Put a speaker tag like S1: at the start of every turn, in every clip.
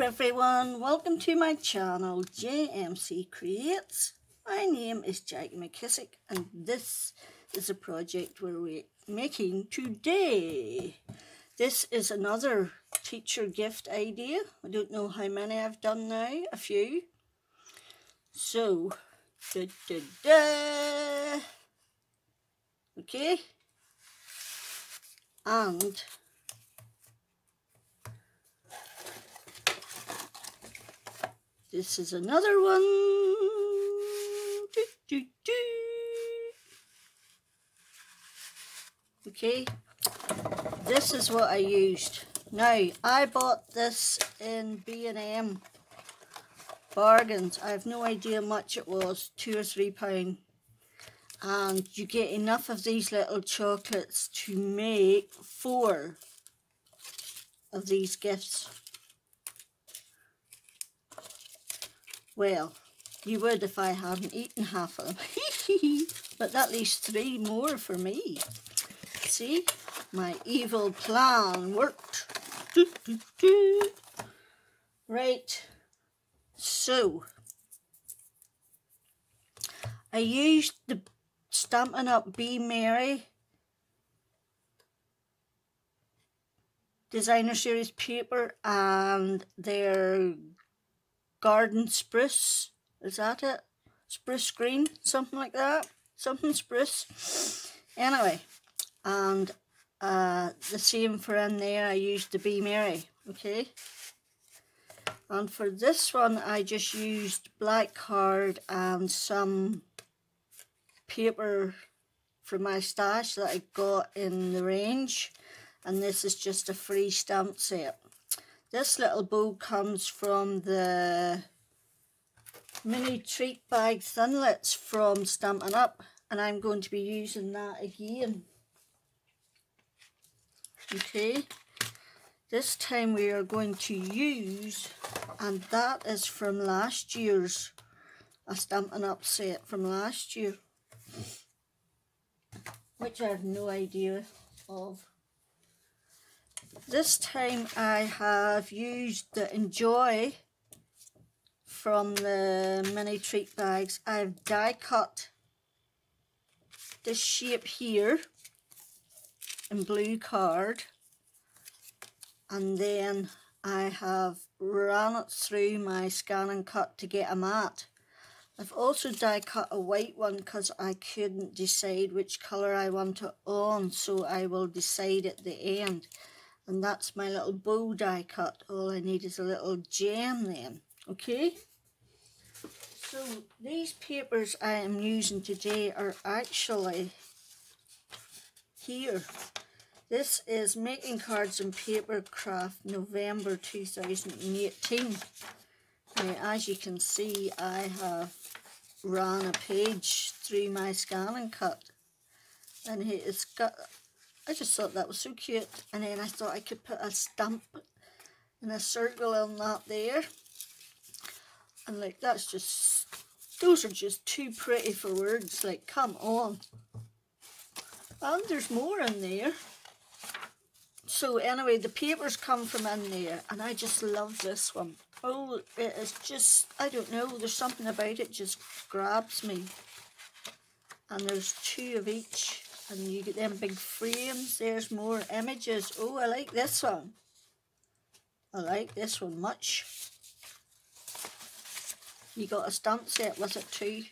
S1: everyone, welcome to my channel JMC Creates. My name is Jackie McKissick and this is a project we're making today. This is another teacher gift idea. I don't know how many I've done now, a few. So, okay, and this is another one. Okay, this is what I used. Now, I bought this in B&M bargains. I have no idea how much it was, £2 or £3. And you get enough of these little chocolates to make 4 of these gifts. Well, you would if I hadn't eaten half of them. But that leaves 3 more for me. See, my evil plan worked. Right, so I used the Stampin' Up! Be Merry designer series paper and their garden spruce, is that it? Spruce green, something like that, something spruce. Anyway, and the same for in there, I used the Be Merry, okay? And for this one, I just used black card and some paper from my stash that I got in the range. And this is just a free stamp set. This little bow comes from the mini treat bag thinlits from Stampin' Up! And I'm going to be using that again. Okay, this time we are going to use, and that is from last year's, a Stampin' Up! Set from last year, which I have no idea of. This time I have used the Enjoy from the mini treat bags. I've die cut this shape here in blue card, and then I have ran it through my scan and cut to get a mat. I've also die cut a white one because I couldn't decide which colour I want it on, so I will decide at the end. And that's my little bow die cut. All I need is a little gem then, okay? So these papers I am using today are actually here. This is Making Cards and Paper Craft November 2018. Now, as you can see, I have ran a page through my scan and cut. And it's got, I just thought that was so cute. And then I thought I could put a stamp and a circle on that there. And like, that's just, those are just too pretty for words. Like, come on. And there's more in there. So anyway, the papers come from in there, and I just love this one. Oh, it is just, I don't know, there's something about it just grabs me. And there's 2 of each, and you get them big frames. There's more images. Oh, I like this one. I like this one much. You got a stamp set with it too.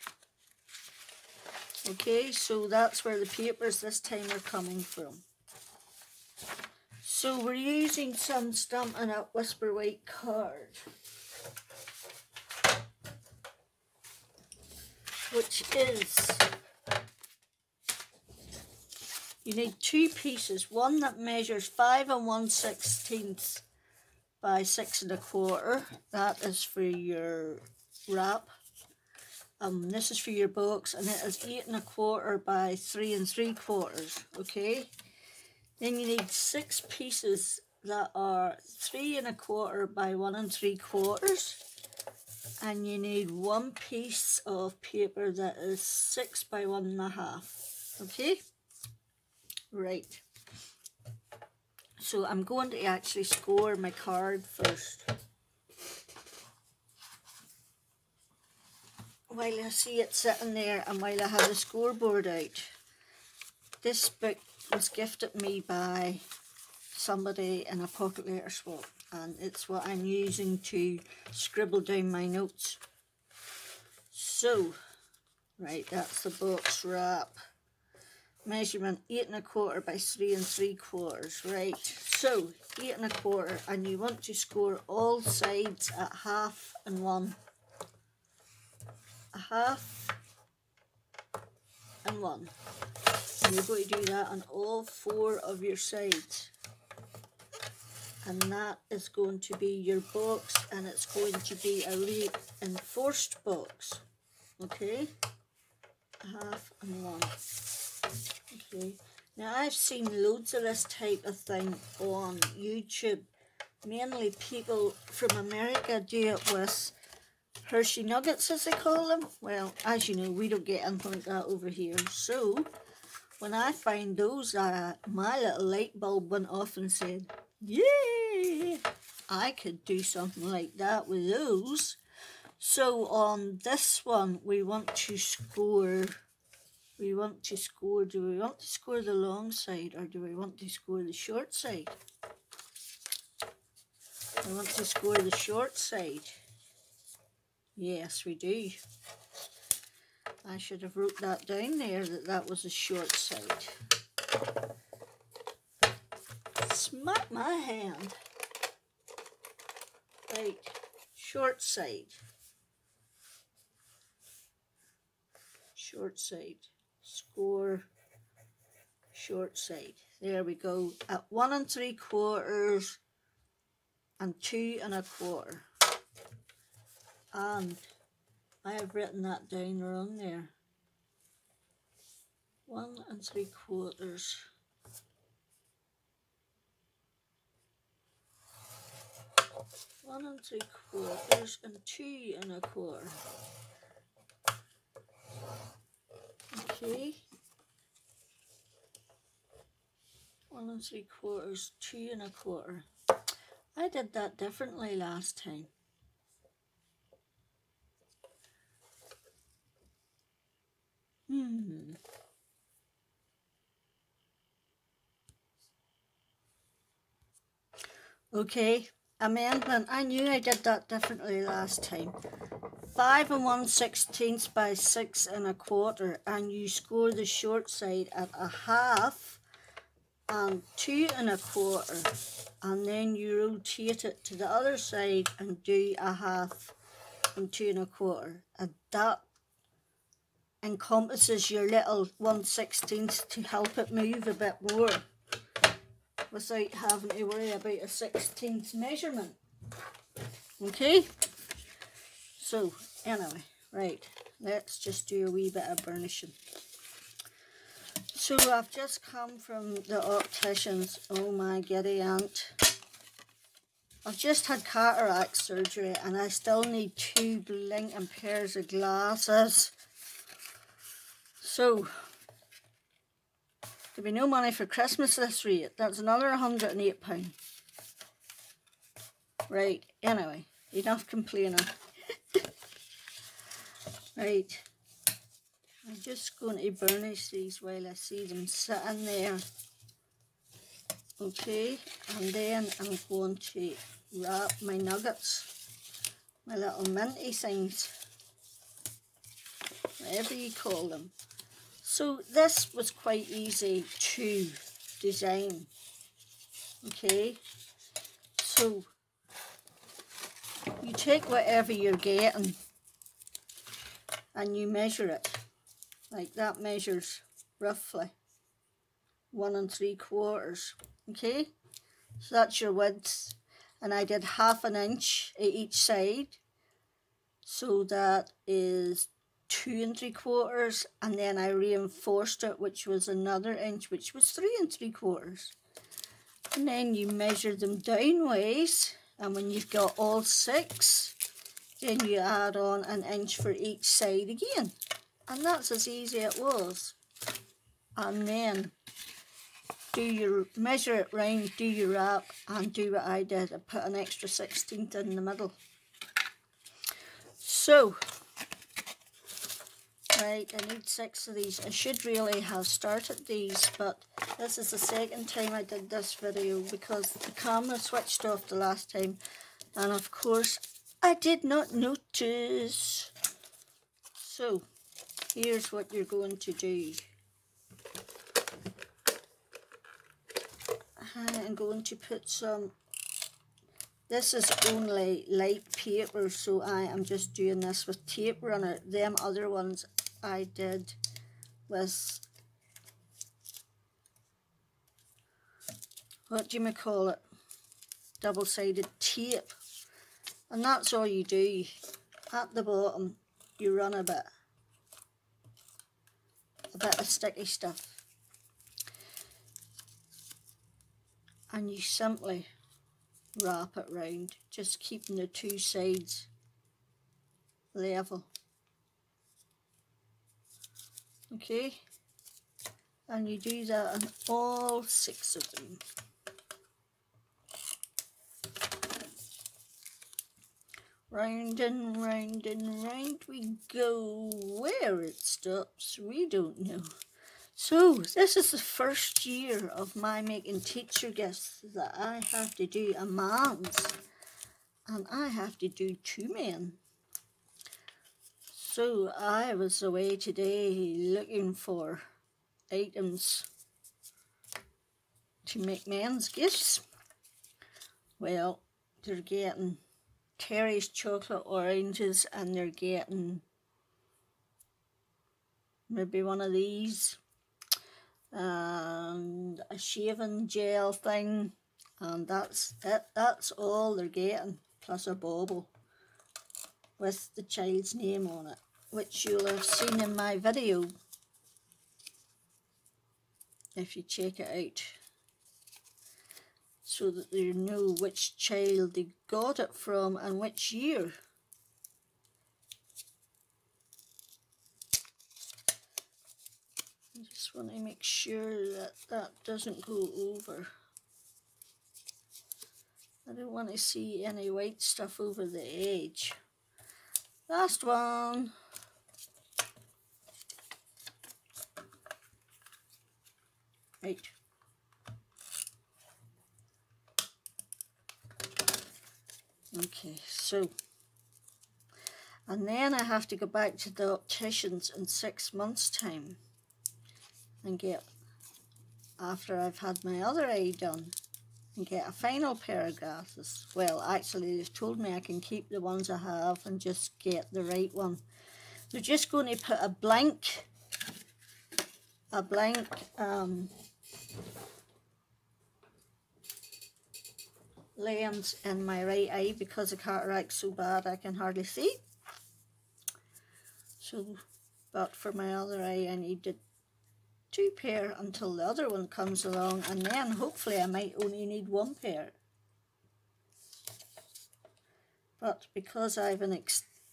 S1: Okay, so that's where the papers this time are coming from. So we're using some Stampin' Up! Whisper White card, which is, you need 2 pieces, one that measures 5 1/16 by 6 1/4. That is for your wrap. This is for your box, and it is 8 1/4 by 3 3/4. Okay. Then you need 6 pieces that are 3 1/4 by 1 3/4, and you need 1 piece of paper that is 6 by 1 1/2. Okay, right. So I'm going to actually score my card first. while I see it sitting there and while I have the scoreboard out, this book was gifted me by somebody in a pocket letter swap, and it's what I'm using to scribble down my notes. So, right, that's the box wrap. Measurement 8 1/4 by 3 3/4. Right, so 8 1/4, and you want to score all sides at 1/2 and 1. 1/2 and 1. And you're going to do that on all 4 of your sides. And that is going to be your box, and it's going to be a reinforced box. Okay, 1/2 and 1. Okay, now I've seen loads of this type of thing on YouTube. Mainly people from America do it with Hershey Nuggets, as they call them. Well, as you know, we don't get anything like that over here. So, when I find those, my little light bulb went off and said, yeah, I could do something like that with those. So on this one, we want to score, do we want to score the long side, or do we want to score the short side? We want to score the short side. Yes, we do. I should have wrote that down there, that was the short side. Smack my hand. Right, short side. Short side. Score short side. There we go. At 1 3/4 and 2 1/4. And I have written that down wrong there. 1 3/4. 1 3/4 and 2 1/4. Okay. 1 3/4, 2 1/4. I did that differently last time. Okay, amendment. I knew I did that differently last time. 5 1/16 by 6 1/4, and you score the short side at 1/2 and 2 1/4, and then you rotate it to the other side and do 1/2 and 2 1/4, and that encompasses your little 1/16 to help it move a bit more without having to worry about a 16th measurement. Okay, so anyway, right, let's just do a wee bit of burnishing. So I've just come from the opticians. Oh my giddy aunt. I've just had cataract surgery and I still need 2 blinking pairs of glasses. So, there'll be no money for Christmas this rate. That's another £108. Right, anyway, enough complaining. Right, I'm just going to burnish these while I see them sitting there. Okay, and then I'm going to wrap my nuggets, my little minty things, whatever you call them. So this was quite easy to design. Okay, so you take whatever you're getting and you measure it. Like that measures roughly 1 3/4. Okay, so that's your width, and I did 1/2 inch at each side, so that is 2 3/4, and then I reinforced it, which was another inch, which was 3 3/4. And then you measure them downways, and when you've got all 6, then you add on 1 inch for each side again, and that's as easy as it was. And then measure it round, do your wrap, and do what I did. I put an extra 16th in the middle. So Right, I need 6 of these. I should really have started these, but this is the second time I did this video because the camera switched off the last time, and of course I did not notice. So here's what you're going to do. I'm going to put some, this is only light paper, so I am just doing this with tape runner. Them other ones I did with, what do you call it, double-sided tape. And that's all you do. At the bottom you run a bit of sticky stuff, and you simply wrap it round, just keeping the 2 sides level. Okay, and you do that on all 6 of them. Round and round and round we go. Where it stops, we don't know. So this is the first year of my making teacher gifts that I have to do a man's, and I have to do 2 men. So I was away today looking for items to make men's gifts. Well, they're getting Terry's chocolate oranges, and they're getting maybe one of these and a shaving gel thing, and that's it. That's all they're getting, plus a bauble with the child's name on it, which you'll have seen in my video if you check it out, so that you know which child they got it from and which year. I just want to make sure that that doesn't go over. I don't want to see any white stuff over the edge. Last one. Right. Okay, so, and then I have to go back to the opticians in 6 months' time and get, after I've had my other eye done, and get a final pair of glasses. Well, actually they've told me I can keep the ones I have and just get the right one. They're just going to put a blank lens in my right eye because the cataract's so bad I can hardly see. So, but for my other eye I needed 2 pair until the other one comes along, and then hopefully I might only need 1 pair. But because I have an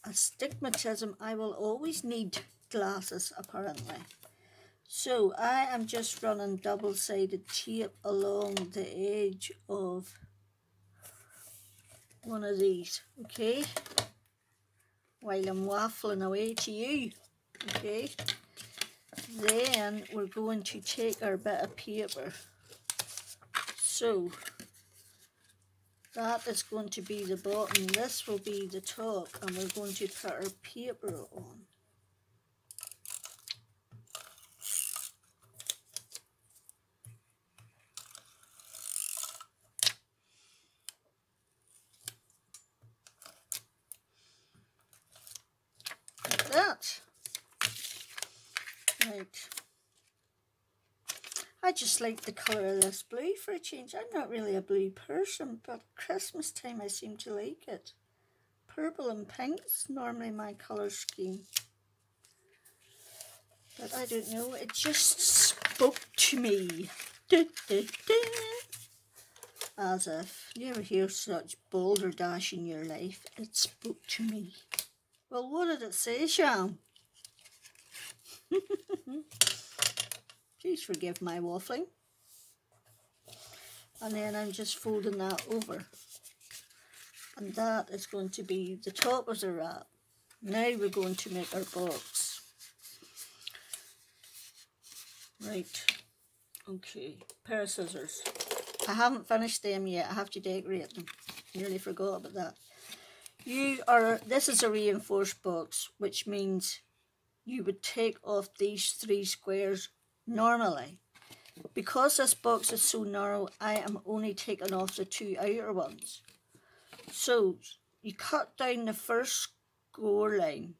S1: astigmatism, I will always need glasses apparently. So I am just running double-sided tape along the edge of one of these, okay, while I'm waffling away to you, okay. Then we're going to take our bit of paper, so that is going to be the bottom, this will be the top, and we're going to put our paper on. That. Right. I just like the colour of this blue for a change. I'm not really a blue person, but Christmas time I seem to like it. Purple and pink's normally my colour scheme. But I don't know, it just spoke to me. Du, du, du. As if you ever hear such balderdash in your life, it spoke to me. Well, what did it say, Sham? Please forgive my waffling. And then I'm just folding that over. And that is going to be the top of the wrap. Now we're going to make our box. Right, okay, pair of scissors. I haven't finished them yet, I have to decorate them. Nearly forgot about that. This is a reinforced box, which means you would take off these 3 squares normally. Because this box is so narrow, I am only taking off the 2 outer ones. So you cut down the first score line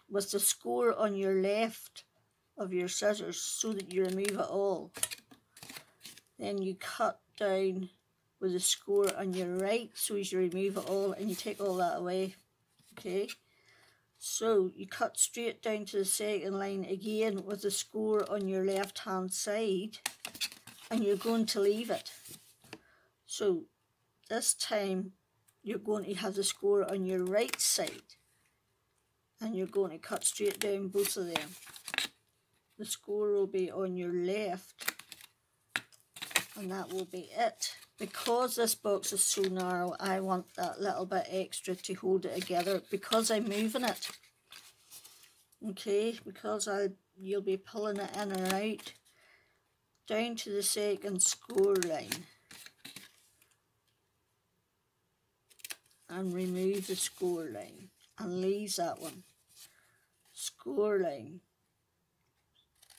S1: with the score on your left of your scissors so that you remove it all. Then you cut down with the score on your right so as you remove it all, and you take all that away. Okay, so you cut straight down to the second line again with the score on your left hand side, and you're going to leave it. So this time you're going to have the score on your right side, and you're going to cut straight down both of them. The score will be on your left, and that will be it. Because this box is so narrow, I want that little bit extra to hold it together because I'm moving it. Okay, because you'll be pulling it in and out. Down to the second score line. And remove the score line. And leave that one. Score line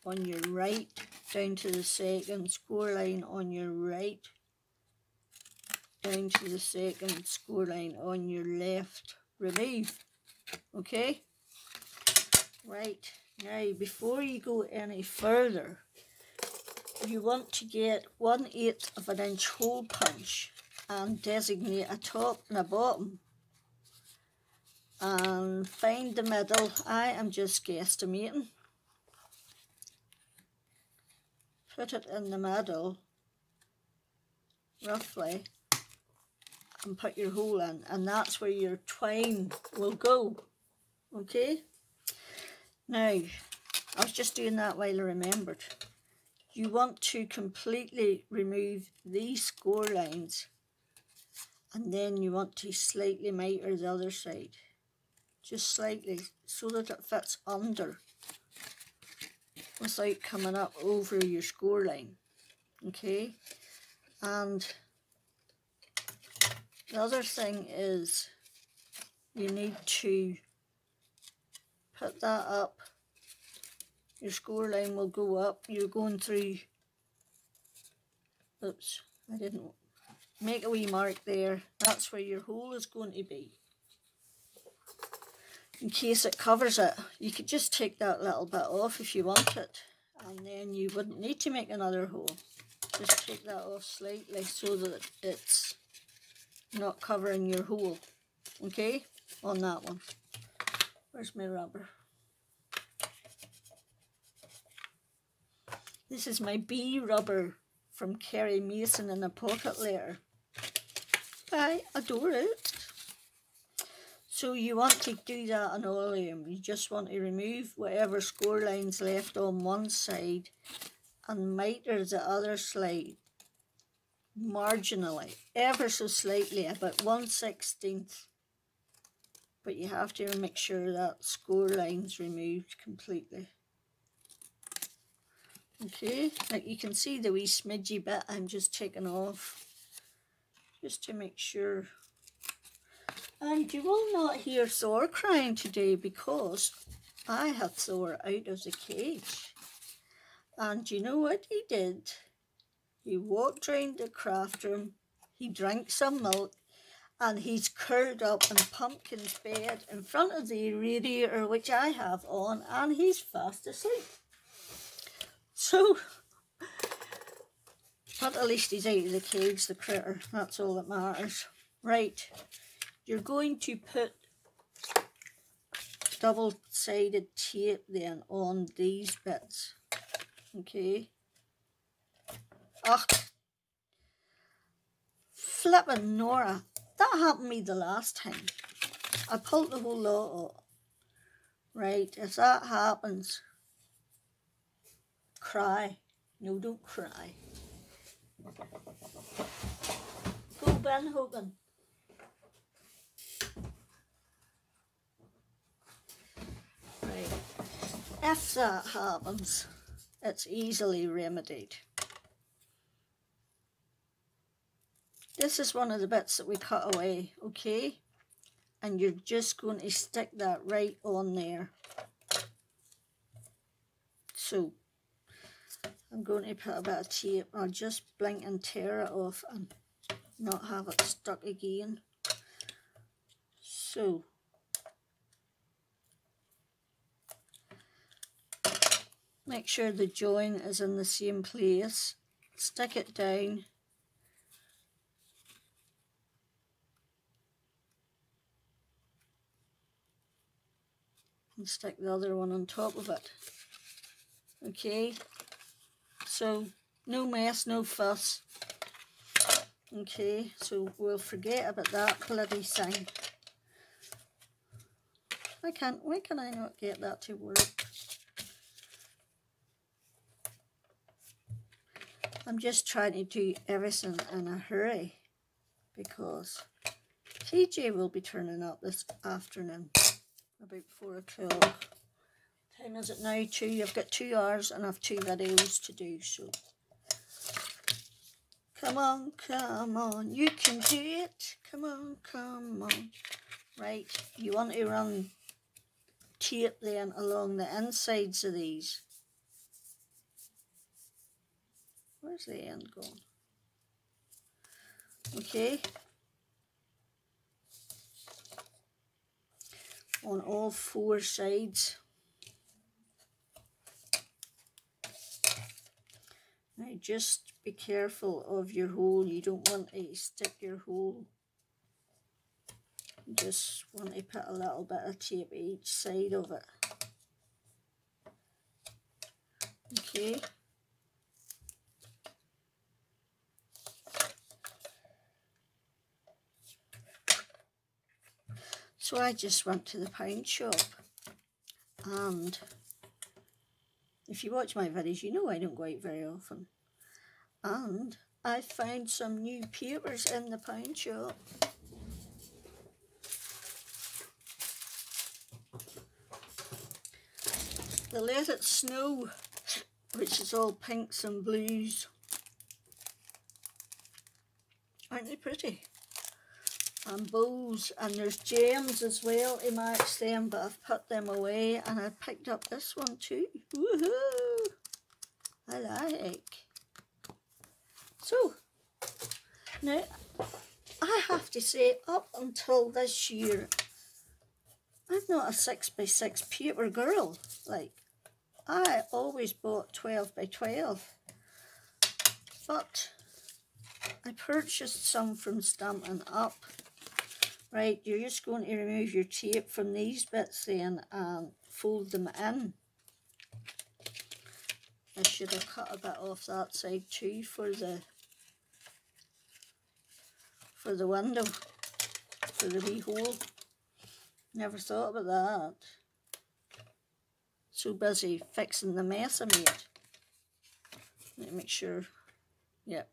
S1: on your right. Down to the second score line on your right. Down to the second score line on your left. Remove. Okay? Right. Now, before you go any further, you want to get 1/8 of an inch hole punch and designate a top and a bottom. And find the middle. I am just guesstimating. Put it in the middle, roughly, and put your hole in, and that's where your twine will go. Okay? Now, I was just doing that while I remembered. You want to completely remove these score lines, and then you want to slightly miter the other side. Just slightly, so that it fits under without coming up over your score line. Okay? And the other thing is you need to put that up. Your score line will go up. You're going through, oops, I didn't make a wee mark there. That's where your hole is going to be. In case it covers it, you could just take that little bit off if you want it, and then you wouldn't need to make another hole. Just take that off slightly so that it's not covering your hole. Okay, on that one. Where's my rubber? This is my bee rubber from Kerry Mason in a pocket letter. I adore it. So you want to do that on all of them. You just want to remove whatever score lines left on one side and miter the other side marginally, ever so slightly, about 1/16. But you have to make sure that score line's removed completely. Okay, like you can see the wee smidgy bit I'm just taking off, just to make sure. And you will not hear Thor crying today because I have Thor out of the cage. And you know what he did? He walked round the craft room, he drank some milk, and he's curled up in Pumpkin's bed in front of the radiator, which I have on, and he's fast asleep. So, but at least he's out of the cage, the critter. That's all that matters. Right, you're going to put double-sided tape then on these bits. Okay. Ugh. Flippin' Nora. That happened to me the last time. I pulled the whole lot up. Right, if that happens, cry. No, don't cry. Go Ben Hogan. Right, if that happens, it's easily remedied. This is one of the bits that we cut away, okay? And you're just going to stick that right on there. So, I'm going to put a bit of tape. I'll just blink and tear it off and not have it stuck again. So, make sure the join is in the same place. Stick it down. And stick the other one on top of it. Okay, so no mess, no fuss. Okay, so we'll forget about that bloody thing. Why can I not get that to work? I'm just trying to do everything in a hurry because TJ will be turning up this afternoon about 4 o'clock. Time is it now? 2. I've got 2 hours and I've 2 videos to do, so come on, you can do it. Come on. Right, you want to run tape then along the insides of these. Where's the end going? Okay. On all 4 sides. Now just be careful of your hole. You don't want to stick your hole. You just want to put a little bit of tape each side of it. Okay. So I just went to the pound shop, and if you watch my videos, you know I don't go out very often. And I found some new papers in the pound shop. The Let It Snow, which is all pinks and blues. Aren't they pretty? And bows, and there's gems as well to match them, but I've put them away, and I picked up this one too. Woohoo! I like. So, now, I have to say, up until this year, I'm not a 6x6 paper girl. Like, I always bought 12x12, but I purchased some from Stampin' Up. Right, you're just going to remove your tape from these bits then and fold them in. I should have cut a bit off that side too for the window, for the wee hole. Never thought about that. So busy fixing the mess I made. Let me make sure. Yep.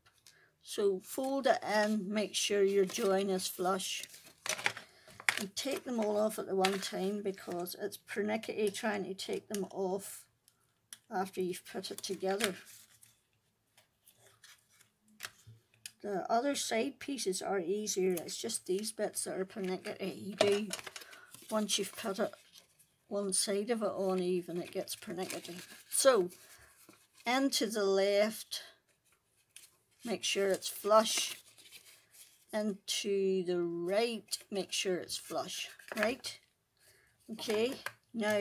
S1: So fold it in, make sure your join is flush. And take them all off at the one time because it's pernickety trying to take them off after you've put it together. The other side pieces are easier, it's just these bits that are pernickety. You do, once you've put it, one side of it on even, it gets pernickety. So, into the left, make sure it's flush. Into the right, make sure it's flush, right? Okay, now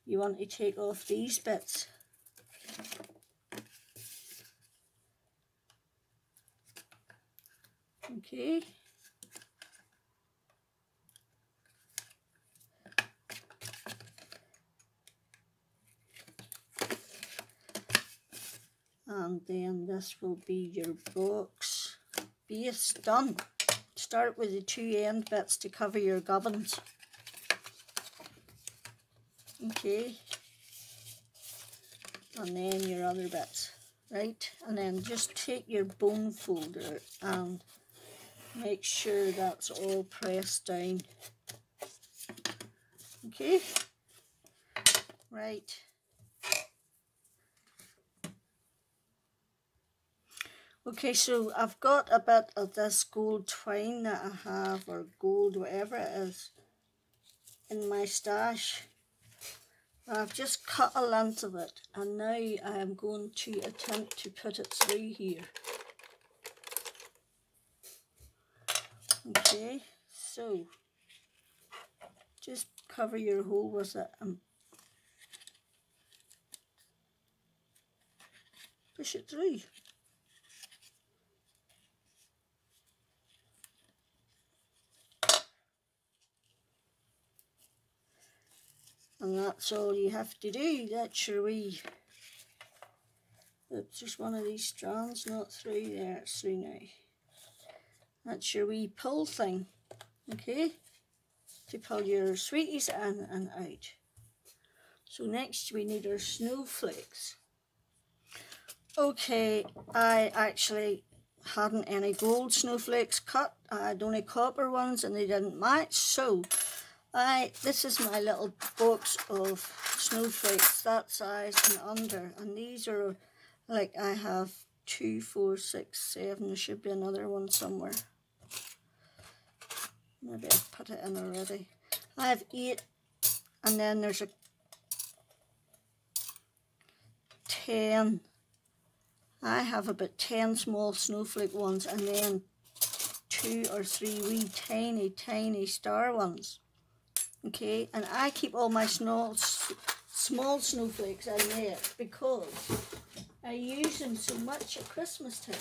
S1: you want to take off these bits. Okay. And then this will be your box base done. Start with the 2 end bits to cover your gubbins. Okay. And then your other bits, right? And then just take your bone folder and make sure that's all pressed down. Okay. Right. Okay, so I've got a bit of this gold twine that I have, or gold, whatever it is, in my stash. I've just cut a length of it, and now I am going to attempt to put it through here. Okay, so just cover your hole with it and push it through. And that's all you have to do. That's your wee, oops, there's one of these strands not through there, it's through now. That's your wee pull thing, okay, to pull your sweeties in and out. So next we need our snowflakes. Okay, I actually hadn't any gold snowflakes cut. I had only copper ones and they didn't match, so this is my little box of snowflakes, that size and under, and these are like, I have 2, 4, 6, 7, there should be another one somewhere. Maybe I've put it in already. I have 8, and then there's a 10. I have about 10 small snowflake ones, and then 2 or 3 wee tiny star ones. Okay, and I keep all my small snowflakes in there because I use them so much at Christmas time.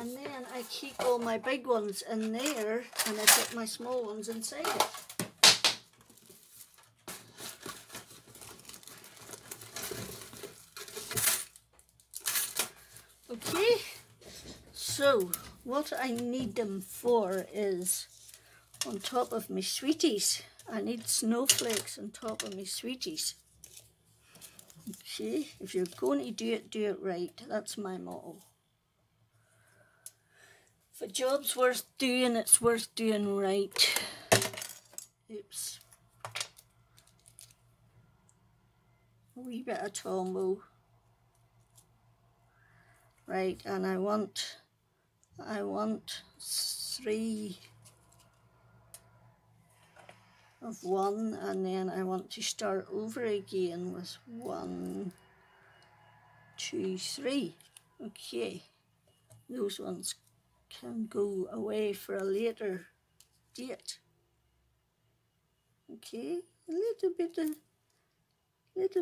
S1: And then I keep all my big ones in there, and I put my small ones inside it. Okay, so what I need them for is, on top of my sweeties, I need snowflakes on top of my sweeties. Okay, if you're going to do it right. That's my motto. If a job's worth doing, it's worth doing right. Oops. A wee bit of Tombow. Right, and I want 3 of one, and then I want to start over again with 1, 2, 3. Okay, those ones can go away for a later date. Okay, a little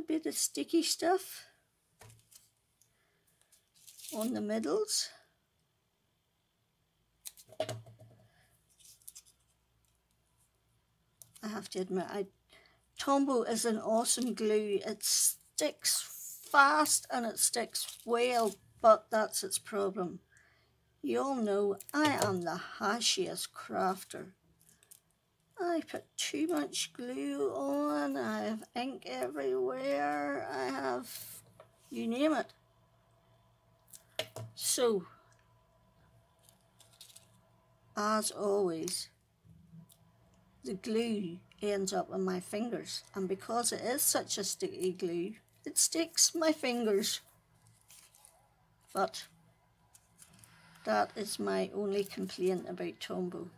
S1: bit of sticky stuff on the middles. I have to admit, Tombow is an awesome glue. It sticks fast and it sticks well, but that's its problem. You all know I am the hashiest crafter. I put too much glue on, I have ink everywhere, I have, you name it. So, as always, the glue ends up on my fingers, and because it is such a sticky glue, it sticks my fingers. But that is my only complaint about Tombow.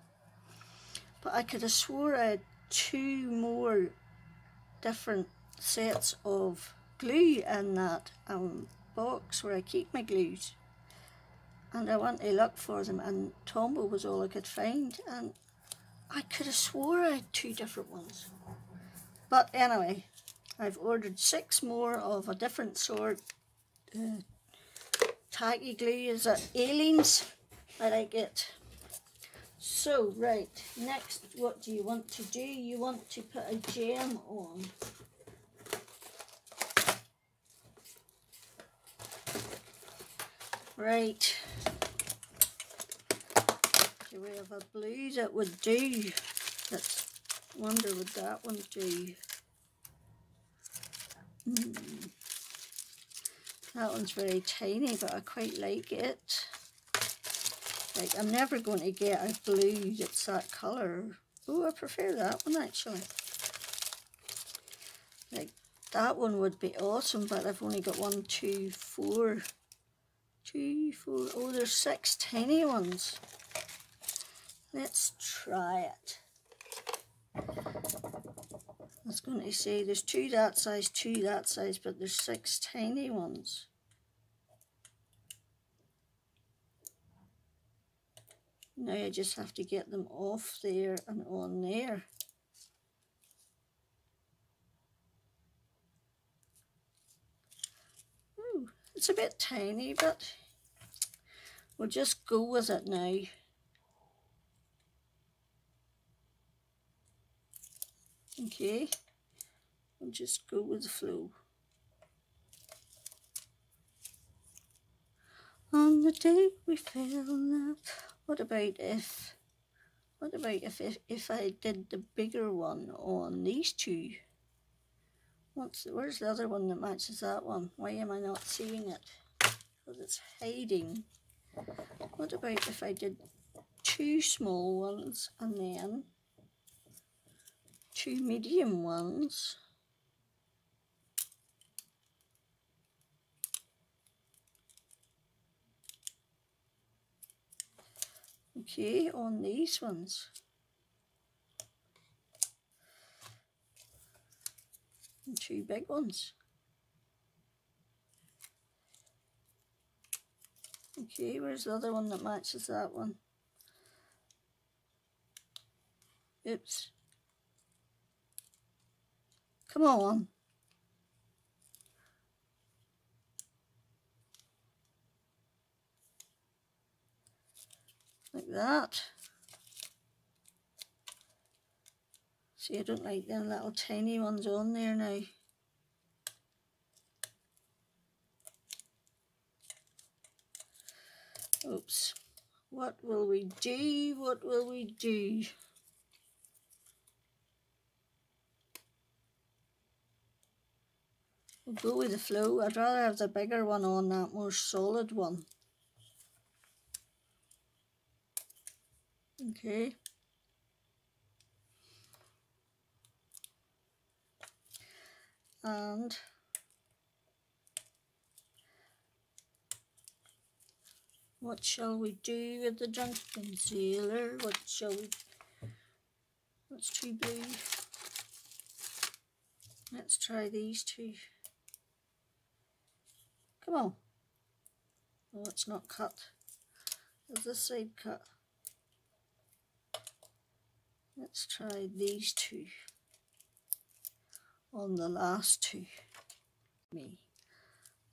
S1: But I could have swore I had 2 more different sets of glue in that box where I keep my glues, and I went to look for them, and Tombow was all I could find, and I could have swore I had 2 different ones. But anyway, I've ordered 6 more of a different sort. Tacky glue, is it Aliens? I like it. So, right, next, what do you want to do? You want to put a gem on. Right. Do we have a blue that would do? Let's wonder would that one do. That one's very tiny, but I quite like it. Like, I'm never going to get a blue that's that colour. Oh, I prefer that one actually. Like, That one would be awesome, but I've only got 1, 2, 4. 2, 4. Oh, there's 6 tiny ones. Let's try it. I was going to say there's 2 that size, 2 that size, but there's 6 tiny ones. Now I just have to get them off there and on there. Ooh, it's a bit tiny, but we'll just go with it now. Okay, we'll just go with the flow. On the day we fell in love. What about if I did the bigger one on these 2? Where's the other one that matches that one? Why am I not seeing it? Because it's hiding. What about if I did 2 small ones and then 2 medium ones? Okay, on these ones. And 2 big ones. Okay, where's the other one that matches that one? Oops. Come on. Like that. See, I don't like them little tiny ones on there now. Oops. What will we do? What will we do? We'll go with the flow. I'd rather have the bigger one on that more solid one. Okay. And what shall we do with the drunken sailor? What shall we... That's too blue. Let's try these 2. Come on. Oh, it's not cut. Is this side cut? Let's try these 2 on the last 2. Me.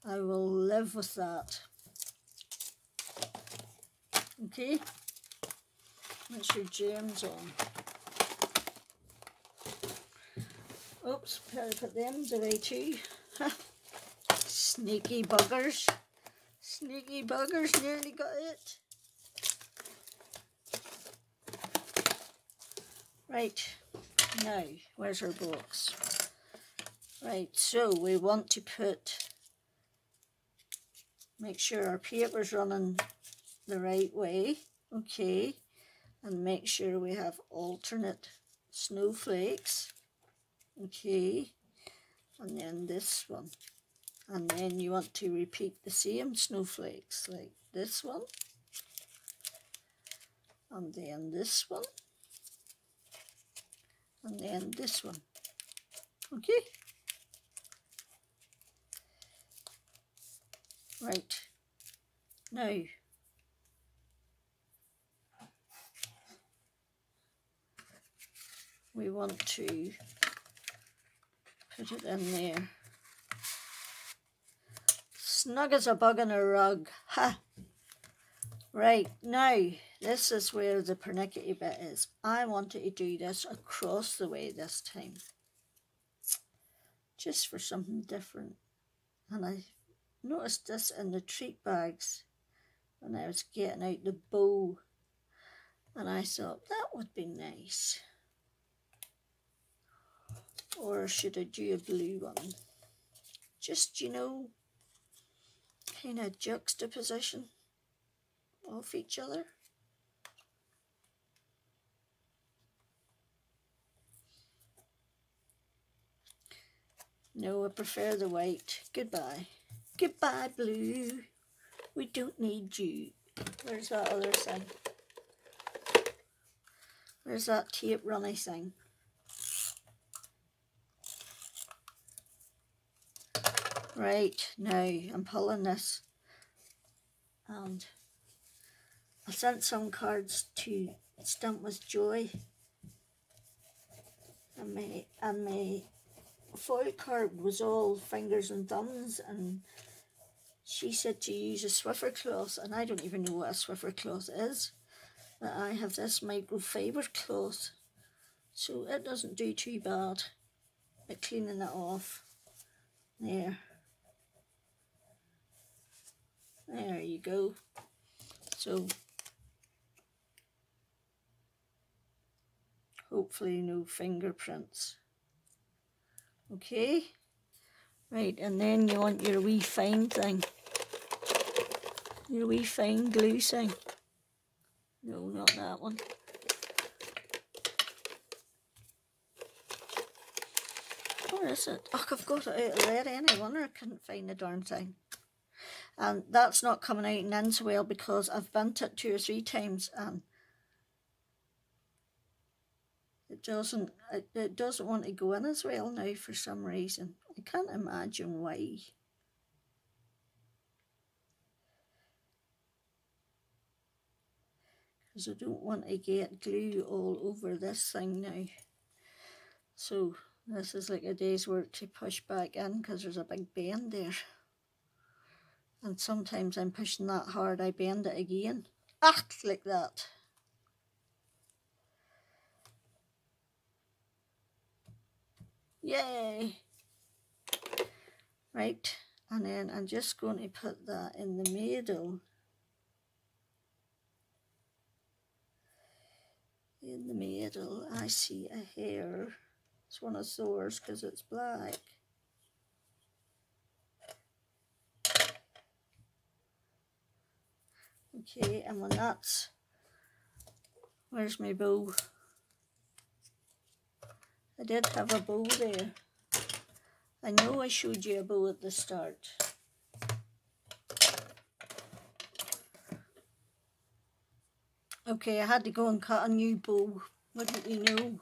S1: I will live with that. Okay. That's your gems on. Oops, better put them away too. Sneaky buggers. Sneaky buggers, nearly got it. Right, now, where's our box? Right, so we want to make sure our paper's running the right way, okay, and make sure we have alternate snowflakes, okay, and then this one, and then you want to repeat the same snowflakes, like this one, and then this one, and then this one, okay. Right, now we want to put it in there. Snug as a bug in a rug. Ha! Right, now this is where the pernickety bit is. I wanted to do this across the way this time, just for something different. And I noticed this in the treat bags when I was getting out the bow, and I thought that would be nice. Or should I do a blue one? Just, you know, kind of juxtaposition of each other. No, I prefer the white. Goodbye. Goodbye, blue. We don't need you. Where's that other thing? Where's that tape runny thing? Right, now I'm pulling this. And I sent some cards to Stamp with Joy. And my foil card was all fingers and thumbs, and she said to use a Swiffer cloth, and I don't even know what a Swiffer cloth is, but I have this microfiber cloth, so it doesn't do too bad at cleaning it off. There you go. So hopefully no fingerprints. Okay, right, and then you want your wee fine thing, your wee fine glue thing. No, not that one. Where is it? Oh, I've got it out already. I wonder I couldn't find the darn thing. And that's not coming out and in so well because I've bent it 2 or 3 times and it doesn't want to go in as well now for some reason. I can't imagine why. Because I don't want to get glue all over this thing now. So this is like a day's work to push back in because there's a big bend there. And sometimes I'm pushing that hard, I bend it again. Ah, like that. Yay! Right, and then I'm just going to put that in the middle. In the middle, I see a hair. It's one of Thor's because it's black. Okay, and when that's... Where's my bow? I did have a bow there. I know I showed you a bow at the start. Okay, I had to go and cut a new bow, wouldn't you know?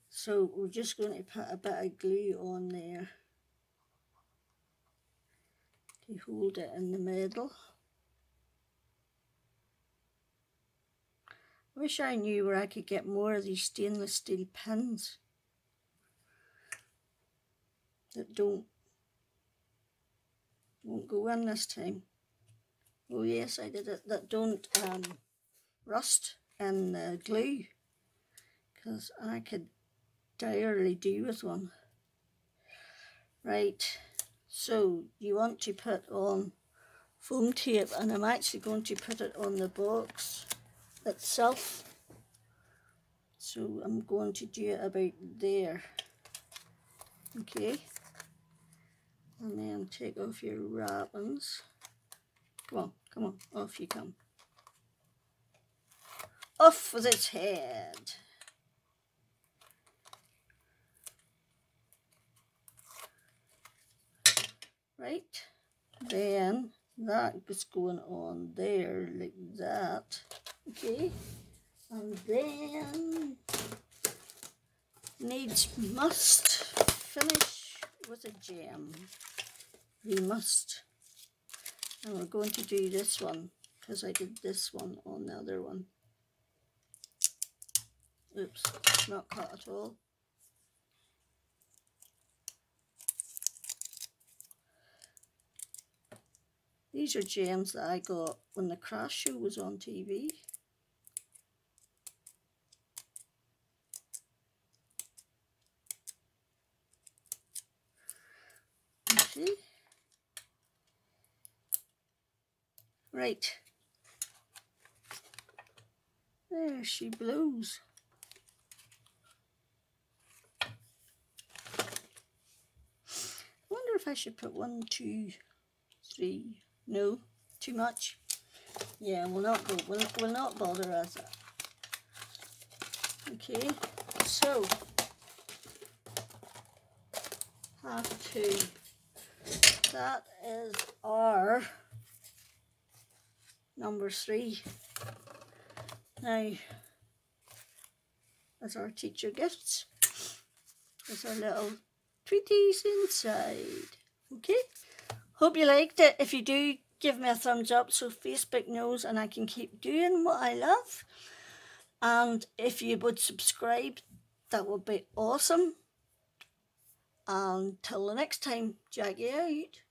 S1: So we're just going to put a bit of glue on there to hold it in the middle. I wish I knew where I could get more of these stainless steel pins that won't go in this time. Oh yes, I did it. That don't rust in the glue, because I could direly do with one. Right, so you want to put on foam tape, and I'm actually going to put it on the box itself. So I'm going to do it about there. Okay, and then take off your wrappings. Come on, off you come. Off with its head. Right, then that is going on there like that. Okay, and then must finish with a gem. We must. And we're going to do this one because I did this one on the other one. Oops, not cut at all. These are gems that I got when the craft show was on TV. Okay. Right. There she blows. I wonder if I should put 1, 2, 3. No, too much. Yeah, we'll not go. We'll not bother with that. Okay, so half 2. That is our number 3. Now, that's our teacher gifts. There's our little treaties inside. Okay, hope you liked it. If you do, give me a thumbs up so Facebook knows and I can keep doing what I love. And if you would subscribe, that would be awesome. Until the next time, Jackie out.